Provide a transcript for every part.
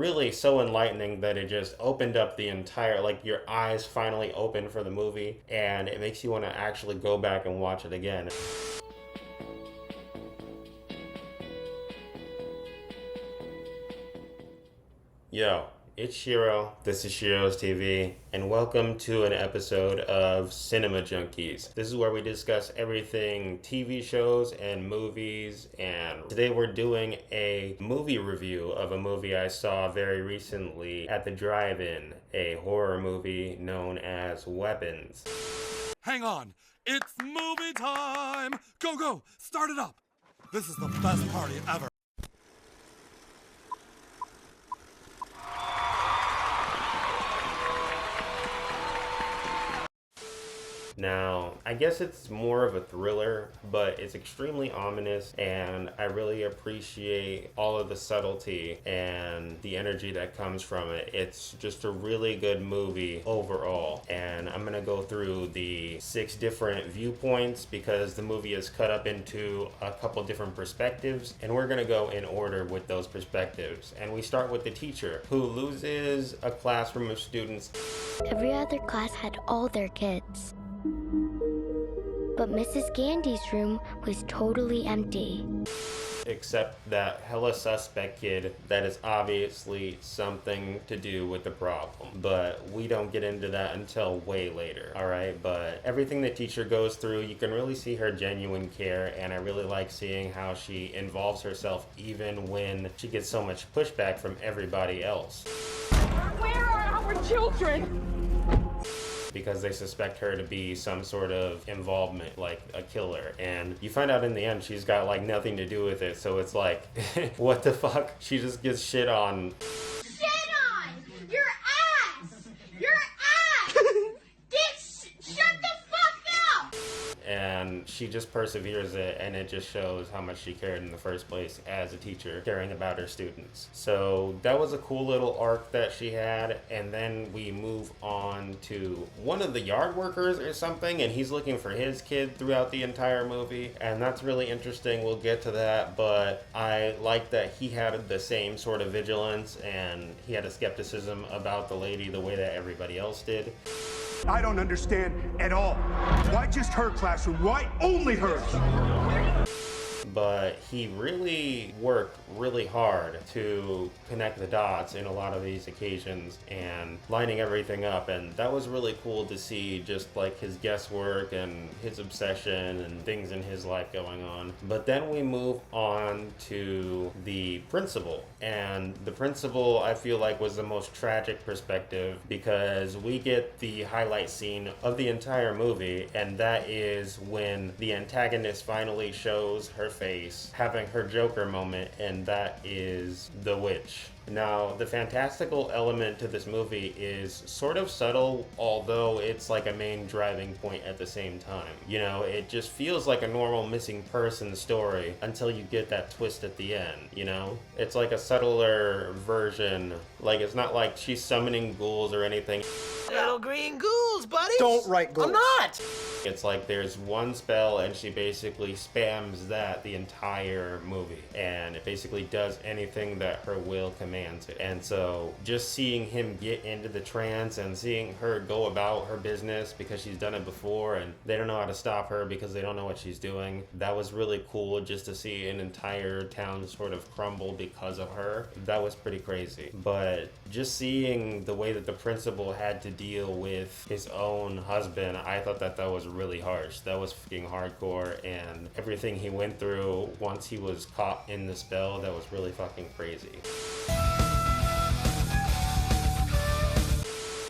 really so enlightening that it just opened up the entire, like, your eyes finally open for the movie, and it makes you want to actually go back and watch it again. Yo, it's Shiro, this is Shiro's TV, and welcome to an episode of Sinema Junkiez. This is where we discuss everything TV shows and movies, and today we're doing a movie review of a movie I saw very recently at the drive-in, a horror movie known as Weapons. Hang on, it's movie time! Go, go, start it up! This is the best party ever. Now, I guess it's more of a thriller, but it's extremely ominous, and I really appreciate all of the subtlety and the energy that comes from it. It's just a really good movie overall, and I'm gonna go through the 6 different viewpoints because the movie is cut up into a couple different perspectives, and we're gonna go in order with those perspectives. And we start with the teacher, who loses a classroom of students. Every other class had all their kids. But Mrs. Gandy's room was totally empty. Except that hella suspect kid that is obviously something to do with the problem. But we don't get into that until way later, alright? But everything the teacher goes through, you can really see her genuine care, and I really like seeing how she involves herself even when she gets so much pushback from everybody else. Where are our children? Because they suspect her to be some sort of involvement, like a killer. And you find out in the end she's got like nothing to do with it, so it's like, what the fuck? She just gets shit on. Shit on! Your ass! Your ass! Shut the fuck up! And she just perseveres it, and it just shows how much she cared in the first place as a teacher, caring about her students. So that was a cool little arc that she had. And then we move on to one of the yard workers or something, and he's looking for his kid throughout the entire movie, and that's really interesting. We'll get to that, but I like that he had the same sort of vigilance, and he had a skepticism about the lady the way that everybody else did. I don't understand at all. Why just her classroom? Why only hers? But he really worked really hard to connect the dots in a lot of these occasions and lining everything up, and that was really cool to see, just like his guesswork and his obsession and things in his life going on. But then we move on to the principal, and the principal I feel like was the most tragic perspective because we get the highlight scene of the entire movie, and that is when the antagonist finally shows her face, having her Joker moment, and that is the witch. Now, the fantastical element to this movie is sort of subtle, although it's like a main driving point at the same time. You know, it just feels like a normal missing person story until you get that twist at the end, you know? It's like a subtler version. Like, it's not like she's summoning ghouls or anything. Little green ghouls, buddy! Don't write ghouls. I'm not! It's like there's one spell and she basically spams that the entire movie, and it basically does anything that her will commands it. And so just seeing him get into the trance and seeing her go about her business because she's done it before and they don't know how to stop her because they don't know what she's doing, that was really cool. Just to see an entire town sort of crumble because of her, that was pretty crazy. But just seeing the way that the principal had to deal with his own husband, I thought that that was really harsh. That was fucking hardcore, and everything he went through once he was caught in the spell, that was really fucking crazy.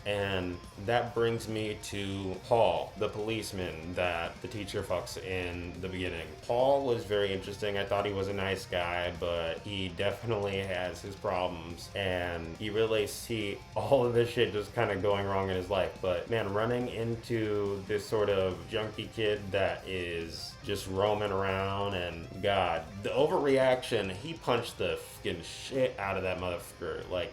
And that brings me to Paul, the policeman that the teacher fucks in the beginning. Paul was very interesting. I thought he was a nice guy, but he definitely has his problems, and you really see all of this shit just kind of going wrong in his life. But man, running into this sort of junkie kid that is just roaming around, and God, the overreaction, he punched the fucking shit out of that motherfucker. Like,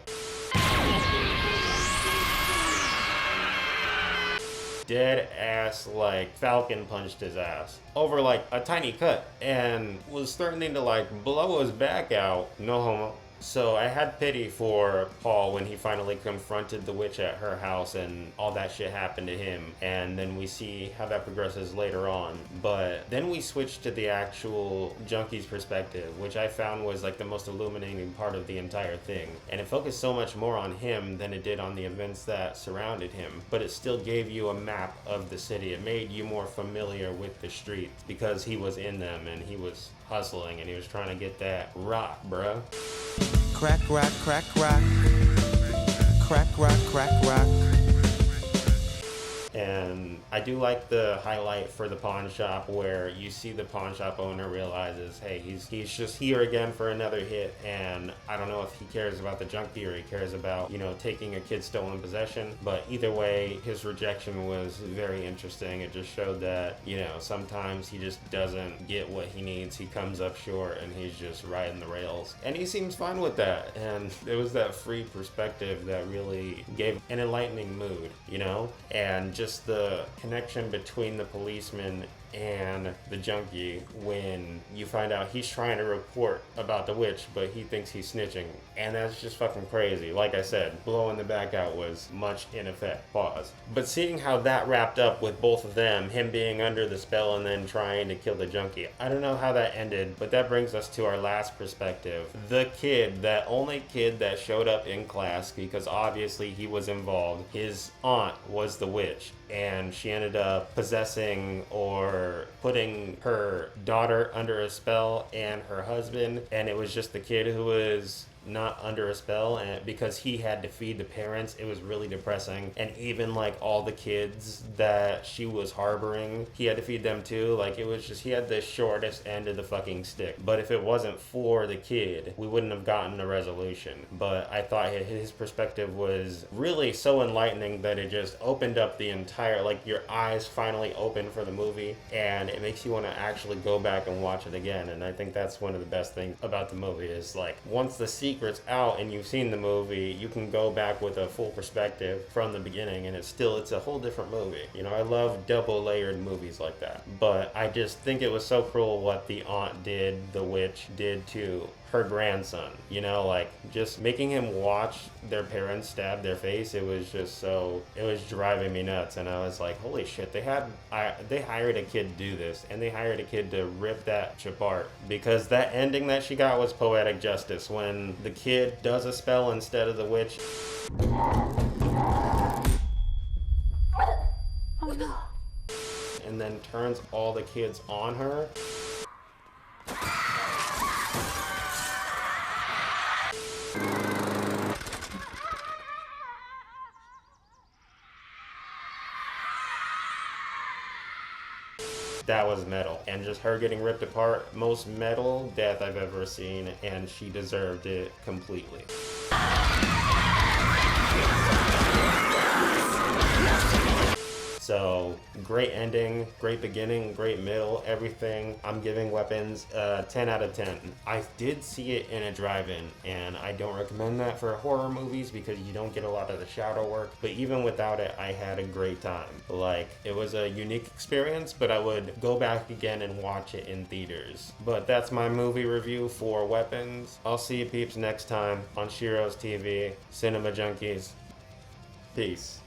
dead ass, like Falcon punched his ass over like a tiny cut and was threatening to like blow his back out. No homo. So I had pity for Paul when he finally confronted the witch at her house and all that shit happened to him. And then we see how that progresses later on. But then we switch to the actual Junkie's perspective, which I found was like the most illuminating part of the entire thing. And it focused so much more on him than it did on the events that surrounded him. But it still gave you a map of the city. It made you more familiar with the streets because he was in them and he was hustling and he was trying to get that rock, bruh. Crack, rock, crack, rock. Crack, rock, crack, rock. And I do like the highlight for the pawn shop where you see the pawn shop owner realizes, hey, he's just here again for another hit, and I don't know if he cares about the junkie or he cares about, taking a kid's stolen possession, but either way, his rejection was very interesting. It just showed that, sometimes he just doesn't get what he needs. He comes up short and he's just riding the rails. And he seems fine with that. And it was that free perspective that really gave an enlightening mood, and just the connection between the policeman and the junkie when you find out he's trying to report about the witch, but he thinks he's snitching. And that's just fucking crazy. Like I said, blowing the back out was much in effect. Pause. But seeing how that wrapped up with both of them, him being under the spell and then trying to kill the junkie, I don't know how that ended, but that brings us to our last perspective. The kid, that only kid that showed up in class, because obviously he was involved, his aunt was the witch, and she ended up possessing or putting her daughter under a spell and her husband, and it was just the kid who was not under a spell, and because he had to feed the parents, it was really depressing. And even like all the kids that she was harboring, he had to feed them too. Like it was just, he had the shortest end of the fucking stick. But if it wasn't for the kid, we wouldn't have gotten a resolution. But I thought his perspective was really so enlightening that it just opened up the entire, like your eyes finally open for the movie, and it makes you want to actually go back and watch it again. And I think that's one of the best things about the movie is like once the secret's out and you've seen the movie, you can go back with a full perspective from the beginning, and it's a whole different movie. I love double layered movies like that, but I just think it was so cruel what the aunt did, the witch did to her grandson, like just making him watch their parents stab their face. It was driving me nuts. And I was like, holy shit, they hired a kid to do this, and they hired a kid to rip that apart, because that ending that she got was poetic justice when the kid does a spell instead of the witch. Oh no. And then turns all the kids on her. That was metal. And just her getting ripped apart, most metal death I've ever seen, and she deserved it completely. So, great ending, great beginning, great middle, everything. I'm giving Weapons 10 out of 10. I did see it in a drive-in, and I don't recommend that for horror movies because you don't get a lot of the shadow work. But even without it, I had a great time. Like, it was a unique experience, but I would go back again and watch it in theaters. But that's my movie review for Weapons. I'll see you peeps next time on Shiro's TV, Cinema Junkies. Peace.